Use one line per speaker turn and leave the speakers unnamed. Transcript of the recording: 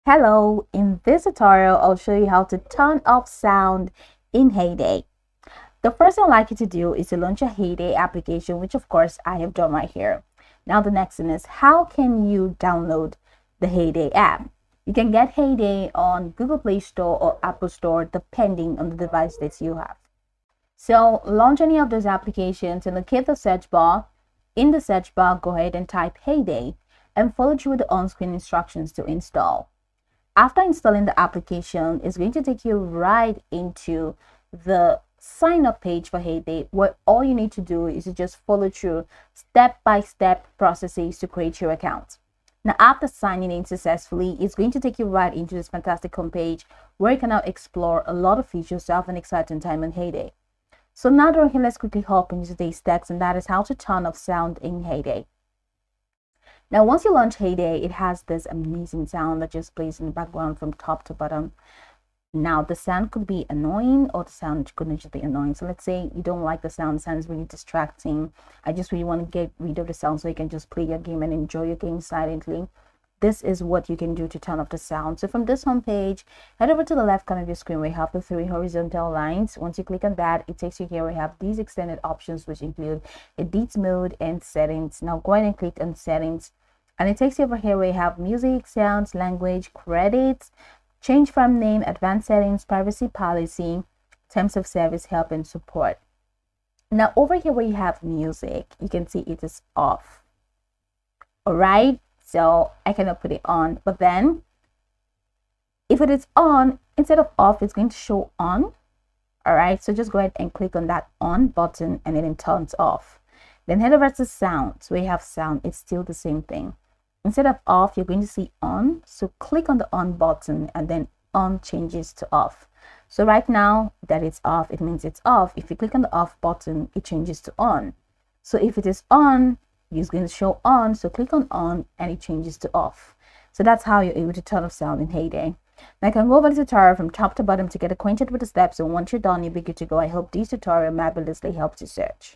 Hello, in this tutorial, I'll show you how to turn off sound in Heyday. The first thing I'd like you to do is to launch a Heyday application, which of course I have done right here. Now the next thing is, how can you download the Heyday app? You can get Heyday on Google Play Store or Apple Store depending on the device that you have. So launch any of those applications and locate the search bar. In the search bar, go ahead and type Heyday and follow through the on-screen instructions to install. After installing the application, it's going to take you right into the sign up page for Heyday, where all you need to do is to just follow through step-by-step processes to create your account. Now, after signing in successfully, it's going to take you right into this fantastic homepage where you can now explore a lot of features to have an exciting time in Heyday. So now down here, let's quickly hop into today's text, and that is how to turn off sound in Heyday. Now, once you launch Heyday, it has this amazing sound that just plays in the background from top to bottom. Now, the sound could be annoying or the sound couldn't just be annoying. So let's say you don't like the sound is really distracting. I just really want to get rid of the sound so you can just play your game and enjoy your game silently. This is what you can do to turn off the sound. So from this home page, head over to the left corner of your screen where you have the three horizontal lines. Once you click on that, it takes you here where you have these extended options, which include edit mode and settings. Now go ahead and click on settings. And it takes you over here where you have music, sounds, language, credits, change from name, advanced settings, privacy policy, terms of service, help, and support. Now over here where you have music, you can see it is off. All right, so I cannot put it on, but then if it is on, instead of off, it's going to show on. All right, so just go ahead and click on that on button and then it turns off. Then head over to sound. So we have sound, it's still the same thing. Instead of off, you're going to see on. So click on the on button and then on changes to off. So right now that it's off, it means it's off. If you click on the off button, it changes to on. So if it is on, it's going to show on. So click on and it changes to off. So that's how you're able to turn off sound in Heyday. Now I can go over the tutorial from top to bottom to get acquainted with the steps. And once you're done, you'll be good to go. I hope this tutorial marvelously helps you search.